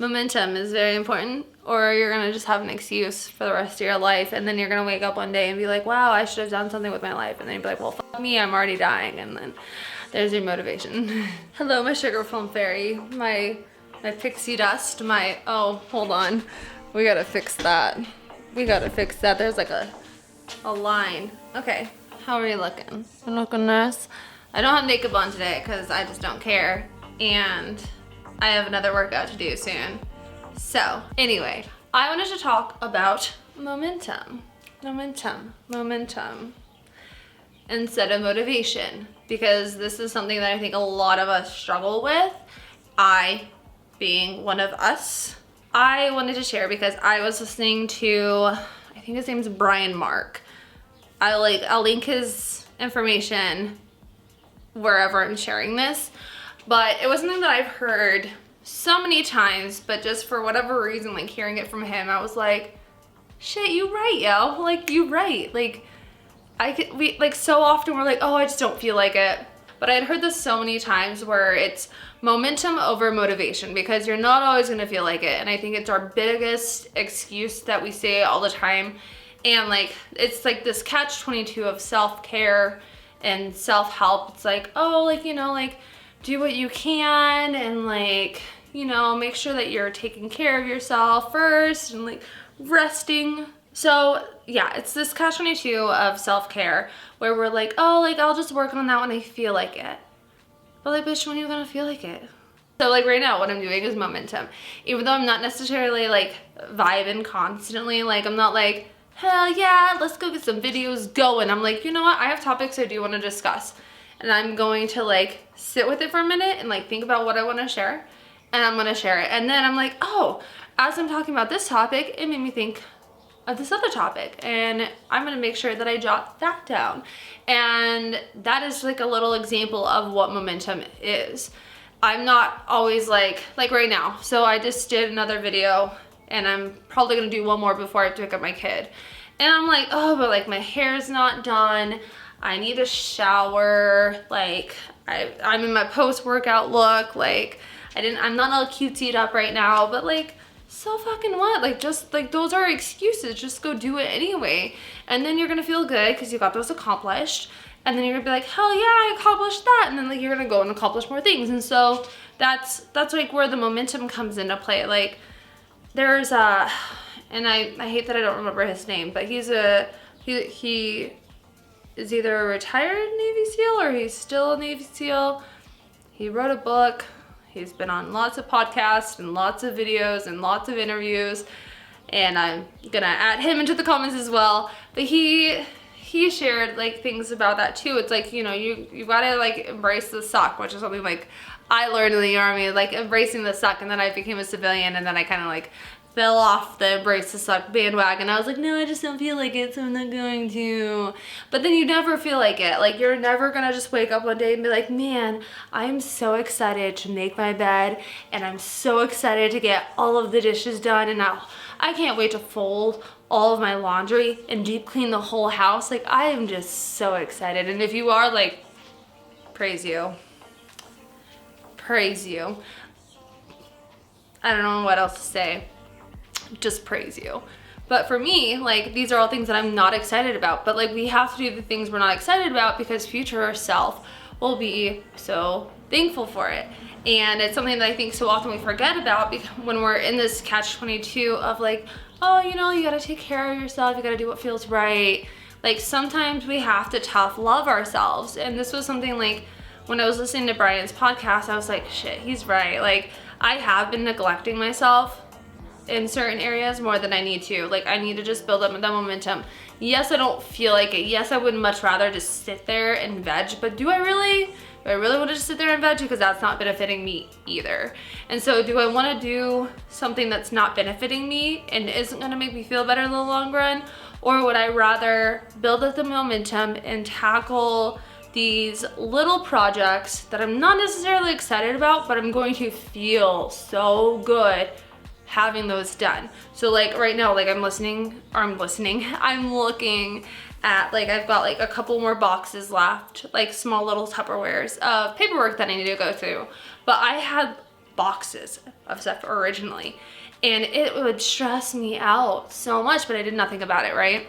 Momentum is very important, or you're gonna just have an excuse for the rest of your life, and then you're gonna wake up one day and be like, wow, I should have done something with my life, and then you'd be like, well, fuck me, I'm already dying, and then there's your motivation. Hello, my sugar plum fairy, my pixie dust, oh, hold on, we gotta fix that. There's like a line. Okay, how are you looking? You looking nice? I don't have makeup on today because I just don't care, and I have another workout to do soon. So anyway, I wanted to talk about momentum instead of motivation, because this is something that I think a lot of us struggle with. I being one of us. I wanted to share because I was listening to, I think his name's Brian Mark. I'll link his information wherever I'm sharing this. But it was something that I've heard so many times, but just for whatever reason, like hearing it from him, I was like, shit, you right, yo. Like, you right. Like, we so often we're like, oh, I just don't feel like it. But I had heard this so many times where it's momentum over motivation, because you're not always gonna feel like it. And I think it's our biggest excuse that we say all the time. And like, it's like this catch-22 of self-care and self-help. It's like, oh, like, you know, like, do what you can, and like, you know, make sure that you're taking care of yourself first and like resting. So yeah, it's this catch-22 of self-care where we're like, oh, like I'll just work on that when I feel like it. But like, bitch, when are you gonna feel like it? So like right now what I'm doing is momentum. Even though I'm not necessarily like vibing constantly, like I'm not like, hell yeah, let's go get some videos going. I'm like, you know what? I have topics I do want to discuss. And I'm going to like sit with it for a minute and like think about what I want to share, and I'm going to share it. And then I'm like, oh, as I'm talking about this topic, it made me think of this other topic, and I'm going to make sure that I jot that down. And that is like a little example of what momentum is. I'm not always like right now. So I just did another video, and I'm probably going to do one more before I have to pick up my kid. And I'm like, oh, but like my hair's not done. I need a shower, like I'm in my post-workout look, like I'm not all cutesied up right now, but like, so fucking what? Like, just like, those are excuses, just go do it anyway. And then you're gonna feel good because you got those accomplished, and then you're gonna be like, hell yeah, I accomplished that, and then like you're gonna go and accomplish more things. And so that's like where the momentum comes into play. Like there's and I hate that I don't remember his name, but he is either a retired Navy SEAL or he's still a Navy SEAL. He wrote a book. He's been on lots of podcasts and lots of videos and lots of interviews. And I'm gonna add him into the comments as well. But he shared like things about that too. It's like, you know, you gotta like embrace the suck, which is something like I learned in the Army, like embracing the suck. And then I became a civilian, and then I kind of like fell off the embrace the suck bandwagon. I was like, no, I just don't feel like it, so I'm not going to. But then you never feel like it. Like, you're never gonna just wake up one day and be like, man, I'm so excited to make my bed, and I'm so excited to get all of the dishes done, and now I can't wait to fold all of my laundry and deep clean the whole house. Like, I am just so excited. And if you are, like, praise you. Praise you. I don't know what else to say. Just praise you. But for me, like, these are all things that I'm not excited about, but like, we have to do the things we're not excited about because future self will be so thankful for it. And it's something that I think so often we forget about when we're in this catch-22 of like, oh, you know, you gotta take care of yourself, you gotta do what feels right. Like, sometimes we have to tough love ourselves. And this was something like, when I was listening to Brian's podcast, I was like, shit, he's right. Like, I have been neglecting myself in certain areas more than I need to. Like, I need to just build up that momentum. Yes, I don't feel like it. Yes, I would much rather just sit there and veg, but do I really want to just sit there and veg? Because that's not benefiting me either. And so do I want to do something that's not benefiting me and isn't going to make me feel better in the long run? Or would I rather build up the momentum and tackle these little projects that I'm not necessarily excited about, but I'm going to feel so good having those done? So like right now, like I'm looking at, like, I've got like a couple more boxes left, like small little Tupperwares of paperwork that I need to go through. But I had boxes of stuff originally. And it would stress me out so much, but I did nothing about it, right?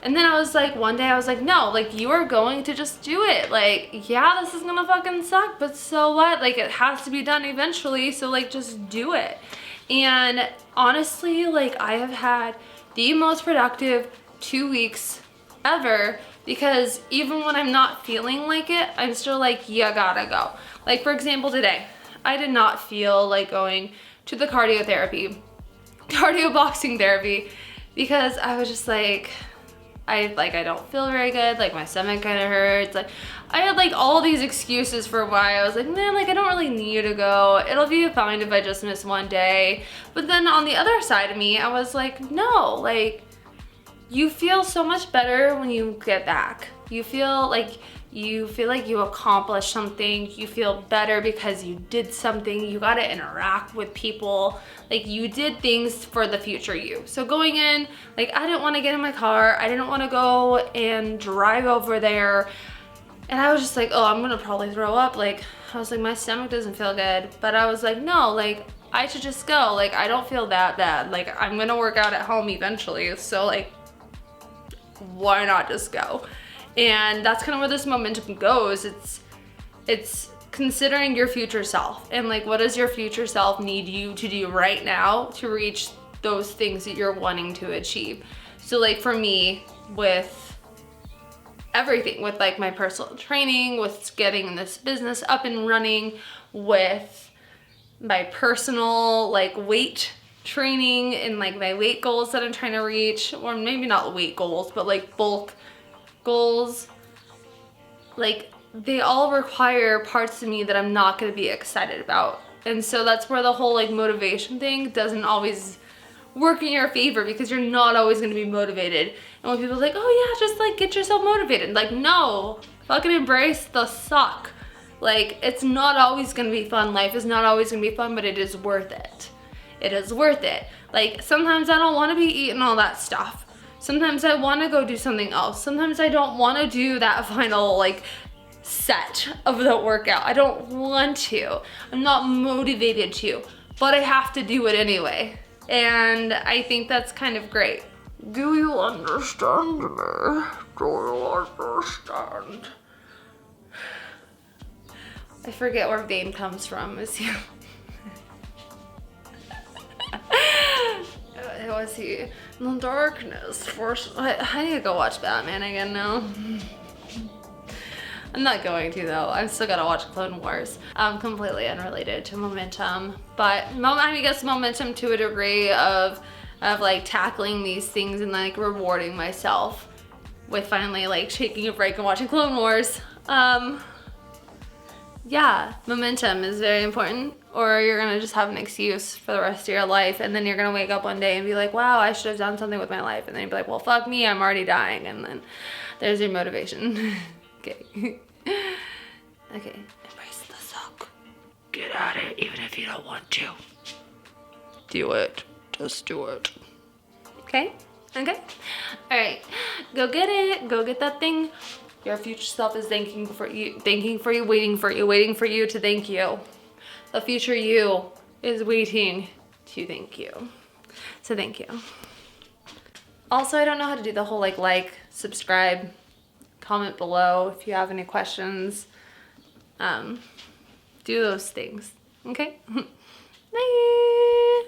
And then I was like, one day I was like, no, like, you are going to just do it. Like, yeah, this is gonna fucking suck, but so what? Like, it has to be done eventually, so like, just do it. And honestly, like, I have had the most productive 2 weeks ever, because even when I'm not feeling like it, I'm still like, you gotta go. Like, for example, today, I did not feel like going to the cardio boxing therapy, because I was just like, I don't feel very good, like my stomach kind of hurts. Like, I had like all these excuses for why I was like, man, like, I don't really need to go. It'll be fine if I just miss one day. But then on the other side of me, I was like, no, like, you feel so much better when you get back. You feel like you accomplished something. You feel better because you did something. You got to interact with people. Like, you did things for the future you. So going in, like, I didn't want to get in my car. I didn't want to go and drive over there. And I was just like, oh, I'm going to probably throw up. Like, I was like, my stomach doesn't feel good. But I was like, no, like, I should just go. Like, I don't feel that bad. Like, I'm going to work out at home eventually. So, like, why not just go? And that's kind of where this momentum goes. It's considering your future self, and like, what does your future self need you to do right now to reach those things that you're wanting to achieve. So like for me, with everything, with like my personal training, with getting this business up and running, with my personal like weight training and like my weight goals that I'm trying to reach, or maybe not weight goals, but like bulk goals, like they all require parts of me that I'm not going to be excited about. And so that's where the whole like motivation thing doesn't always work in your favor, because you're not always going to be motivated. And when people are like, oh yeah, just like get yourself motivated, like, no, fucking embrace the suck. Like, it's not always going to be fun. Life is not always going to be fun, but it is worth it. It is worth it. Like, sometimes I don't want to be eating all that stuff. Sometimes I want to go do something else. Sometimes I don't want to do that final like set of the workout. I don't want to. I'm not motivated to, but I have to do it anyway. And I think that's kind of great. Do you understand me? Do you understand? I forget where Vane comes from. Is he? Was he in the darkness? I need to go watch Batman again now. I'm not going to though. I'm still gonna watch Clone Wars. Completely unrelated to momentum, but I guess momentum to a degree of like tackling these things and like rewarding myself with finally like taking a break and watching Clone Wars. Yeah, momentum is very important, or you're gonna just have an excuse for the rest of your life, and then you're gonna wake up one day and be like, wow, I should have done something with my life, and then you'd be like, well, fuck me, I'm already dying, and then there's your motivation. Okay. Okay, embrace the suck. Get at it, even if you don't want to. Do it. Just do it. Okay? Okay? Alright, go get it. Go get that thing. Your future self is thanking for you, waiting for you to thank you. The future you is waiting to thank you. So thank you. Also, I don't know how to do the whole like, subscribe, comment below if you have any questions. Do those things. Okay? Bye.